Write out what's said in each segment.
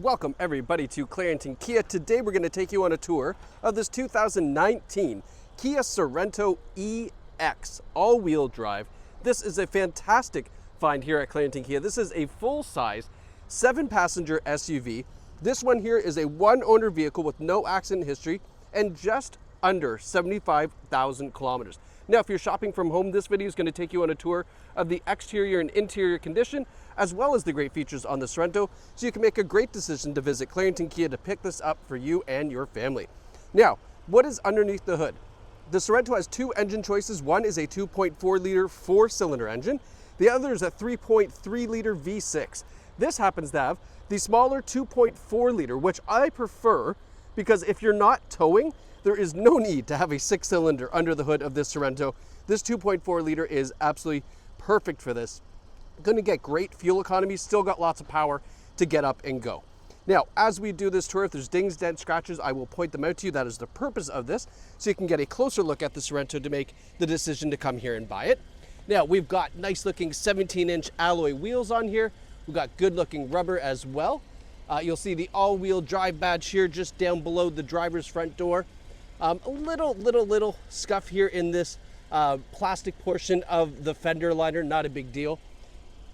Welcome everybody to Clarington Kia. Today we're going to take you on a tour of this 2019 Kia Sorento EX all-wheel drive. This is a fantastic find here at Clarington Kia. This is a full-size 7-passenger SUV. This one here is a one-owner vehicle with no accident history and just under 75,000 kilometers. Now, if you're shopping from home, this video is going to take you on a tour of the exterior and interior condition, as well as the great features on the Sorento, so you can make a great decision to visit Clarington Kia to pick this up for you and your family. Now, what is underneath the hood? The Sorento has two engine choices. One is a 2.4-liter 4-cylinder engine. The other is a 3.3-liter V6. This happens to have the smaller 2.4-liter, which I prefer because if you're not towing, there is no need to have a 6-cylinder under the hood of this Sorento. This 2.4-liter is absolutely perfect for this. Going to get great fuel economy, still got lots of power to get up and go. Now, as we do this tour, if there's dings, dents, scratches, I will point them out to you. That is the purpose of this, so you can get a closer look at the Sorento to make the decision to come here and buy it. Now, we've got nice looking 17-inch alloy wheels on here. We've got good looking rubber as well. You'll see the all-wheel drive badge here just down below the driver's front door. A little scuff here in this plastic portion of the fender liner, not a big deal.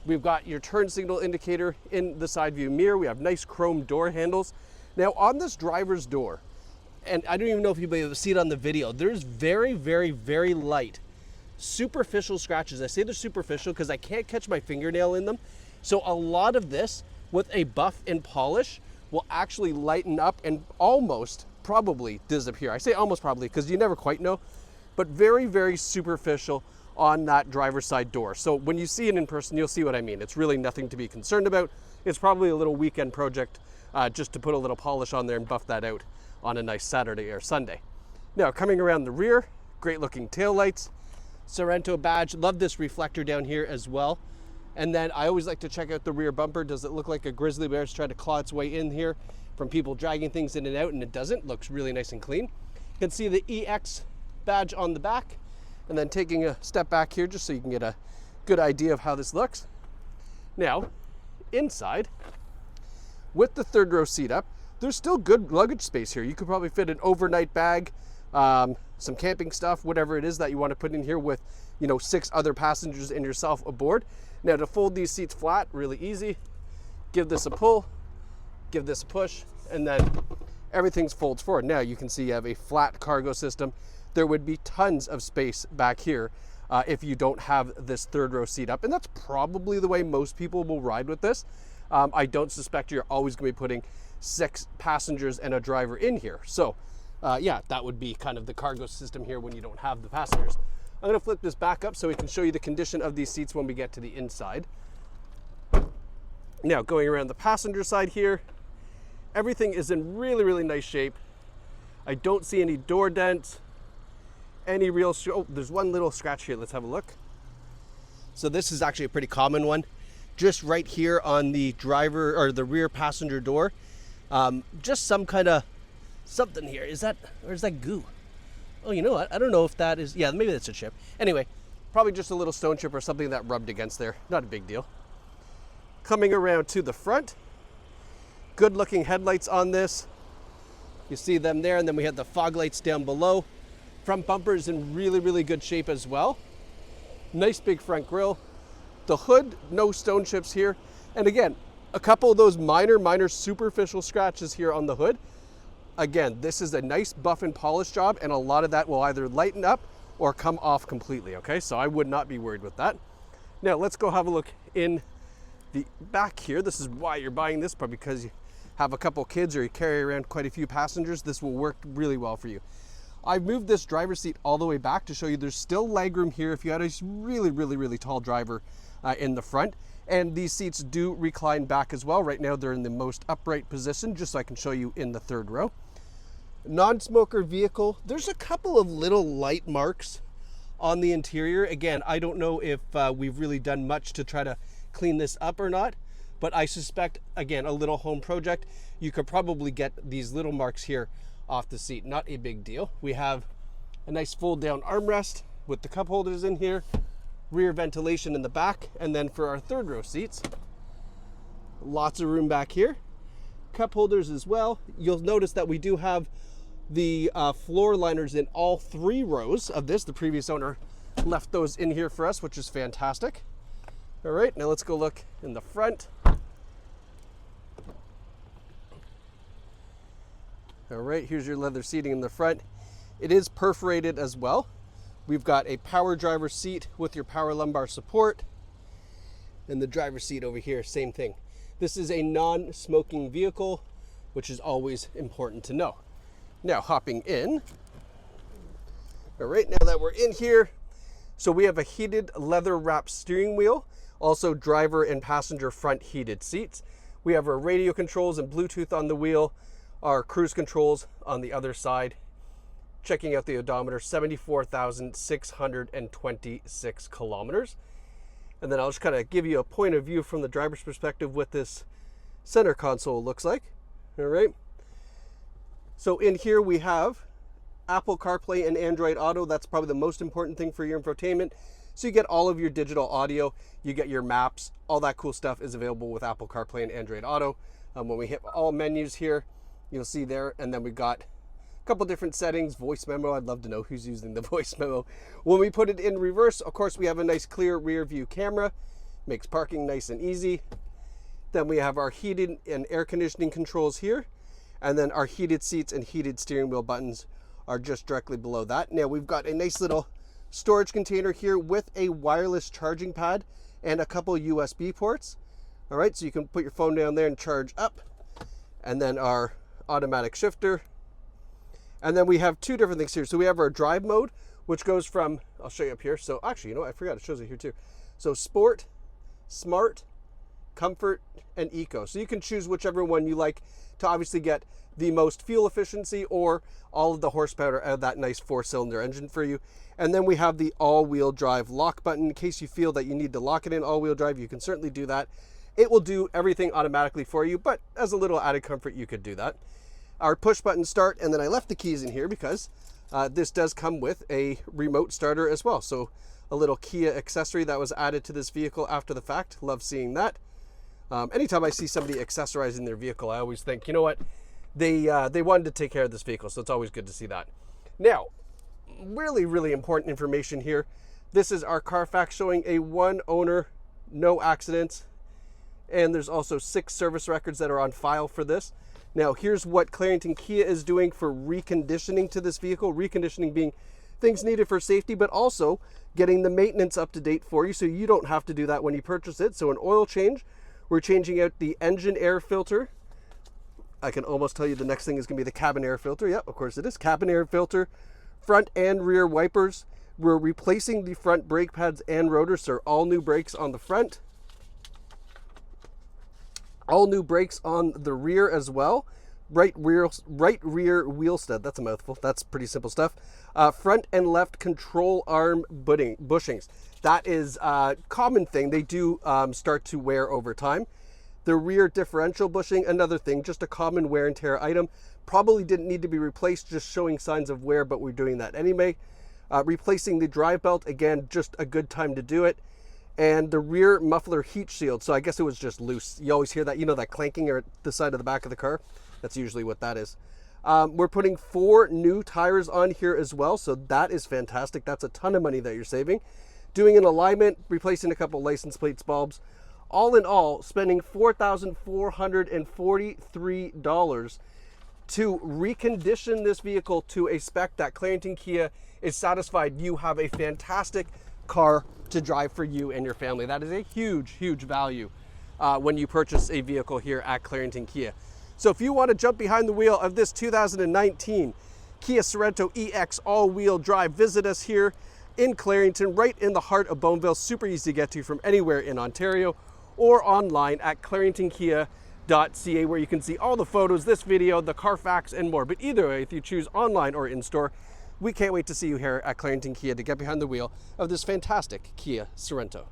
We've got your turn signal indicator in the side view mirror. We have nice chrome door handles. Now on this driver's door, and I don't even know if you'll be able to see it on the video, there's very light superficial scratches. I say they're superficial because I can't catch my fingernail in them. So a lot of this with a buff and polish will actually lighten up and almost probably disappear. I say almost probably because you never quite know, but very superficial on that driver's side door. So when you see it in person, you'll see what I mean. It's really nothing to be concerned about. It's probably a little weekend project just to put a little polish on there and buff that out on a nice Saturday or Sunday. Now, coming around the rear, great looking taillights, Sorento badge. Love this reflector down here as well. And then I always like to check out the rear bumper. Does it look like a grizzly bear's trying to claw its way in here from people dragging things in and out? And it doesn't. Looks really nice and clean. You can see the EX badge on the back. And then taking a step back here just so you can get a good idea of how this looks. Now, inside, with the third row seat up, there's still good luggage space here. You could probably fit an overnight bag, some camping stuff, whatever it is that you want to put in here with, 6 other passengers and yourself aboard. Now, to fold these seats flat, really easy. Give this a pull, give this a push, and then everything folds forward. Now you can see you have a flat cargo system. There would be tons of space back here if you don't have this third row seat up. And that's probably the way most people will ride with this. I don't suspect you're always going to be putting 6 passengers and a driver in here. So yeah, that would be kind of the cargo system here when you don't have the passengers. I'm going to flip this back up so we can show you the condition of these seats when we get to the inside. Now, going around the passenger side here, everything is in really nice shape. I don't see any door dents. Any real, oh, there's one little scratch here. Let's have a look. So this is actually a pretty common one. Just right here on the driver or the rear passenger door. Just some kind of something here. Is that, or is that goo? Oh, you know what? I don't know if that is, yeah, maybe that's a chip. Anyway, probably just a little stone chip or something that rubbed against there. Not a big deal. Coming around to the front. Good looking headlights on this. You see them there, and then we have the fog lights down below. Front bumper is in really good shape as well. Nice big front grille. The hood, no stone chips here. And again, a couple of those minor superficial scratches here on the hood. Again, this is a nice buff and polish job, and a lot of that will either lighten up or come off completely, okay? So I would not be worried with that. Now, let's go have a look in the back here. This is why you're buying this, probably because you have a couple kids or you carry around quite a few passengers. This will work really well for you. I've moved this driver's seat all the way back to show you there's still legroom here if you had a really tall driver in the front. And these seats do recline back as well. Right now they're in the most upright position, just so I can show you in the third row. Non-smoker vehicle. There's a couple of little light marks on the interior. Again, I don't know if we've really done much to try to clean this up or not, but I suspect, again, a little home project, you could probably get these little marks here off the seat. Not a big deal. We have a nice fold down armrest with the cup holders in here, rear ventilation in the back, and then for our third row seats, lots of room back here. cup holders as well. You'll notice that we do have the floor liners in all 3 rows of this. The previous owner left those in here for us, which is fantastic. All right, now let's go look in the front. All right, here's your leather seating in the front. It is perforated as well. We've got a power driver seat with your power lumbar support. And the driver's seat over here, same thing. This is a non-smoking vehicle, which is always important to know. Now, hopping in. All right, now that we're in here, so we have a heated leather wrapped steering wheel, also driver and passenger front heated seats. We have our radio controls and Bluetooth on the wheel, our cruise controls on the other side. Checking out the odometer, 74,626 kilometers. And then I'll just kind of give you a point of view from the driver's perspective what this center console looks like. All right. So in here we have Apple CarPlay and Android Auto. That's probably the most important thing for your infotainment. So you get all of your digital audio, you get your maps, all that cool stuff is available with Apple CarPlay and Android Auto. When we hit all menus here, you'll see there, and then we got a couple different settings, voice memo. I'd love to know who's using the voice memo. When we put it in reverse, of course, we have a nice clear rear view camera, makes parking nice and easy. Then we have our heated and air conditioning controls here, and then our heated seats and heated steering wheel buttons are just directly below that. Now we've got a nice little storage container here with a wireless charging pad and a couple USB ports. All right, so you can put your phone down there and charge up, and then our automatic shifter. And then we have 2 different things here. So we have our drive mode, which goes from, I'll show you up here. So actually, you know what? I forgot, it shows it here too. So sport, smart, comfort, and eco. So you can choose whichever one you like to obviously get the most fuel efficiency or all of the horsepower out of that nice 4-cylinder engine for you. And then we have the all-wheel drive lock button. In case you feel that you need to lock it in all-wheel drive, you can certainly do that. It will do everything automatically for you, but as a little added comfort, you could do that. Our push button start, and then I left the keys in here because this does come with a remote starter as well. So a little Kia accessory that was added to this vehicle after the fact. Love seeing that. Anytime I see somebody accessorizing their vehicle, I always think, you know what, they wanted to take care of this vehicle, so it's always good to see that. Now, really important information here. This is our Carfax showing a 1 owner, no accidents, and there's also 6 service records that are on file for this. Now, here's what Clarington Kia is doing for reconditioning to this vehicle. Reconditioning being things needed for safety, but also getting the maintenance up to date for you so you don't have to do that when you purchase it. So an oil change, we're changing out the engine air filter. I can almost tell you the next thing is going to be the cabin air filter. Yep, of course it is. Cabin air filter, front and rear wipers. We're replacing the front brake pads and rotors, so all new brakes on the front. All new brakes on the rear as well. Right rear wheel stud, that's a mouthful. That's pretty simple stuff. Front and left control arm bushings. That is a common thing. They do start to wear over time. The rear differential bushing, another thing, just a common wear and tear item. Probably didn't need to be replaced, just showing signs of wear, but we're doing that anyway. Replacing the drive belt, again, just a good time to do it. And the rear muffler heat shield. So I guess it was just loose. You always hear that, you know, that clanking at the side of the back of the car. That's usually what that is. We're putting 4 new tires on here as well. So that is fantastic. That's a ton of money that you're saving. Doing an alignment, replacing a couple license plates, bulbs. All in all, spending $4,443 to recondition this vehicle to a spec that Clarington Kia is satisfied you have a fantastic car to drive for you and your family. That is a huge value when you purchase a vehicle here at Clarington Kia. So if you want to jump behind the wheel of this 2019 Kia Sorento EX all-wheel drive, visit us here in Clarington, right in the heart of Boneville. Super easy to get to from anywhere in Ontario, or online at claringtonkia.ca, where you can see all the photos, this video, the Carfax, and more. But either way, if you choose online or in-store, we can't wait to see you here at Clarington Kia to get behind the wheel of this fantastic Kia Sorento.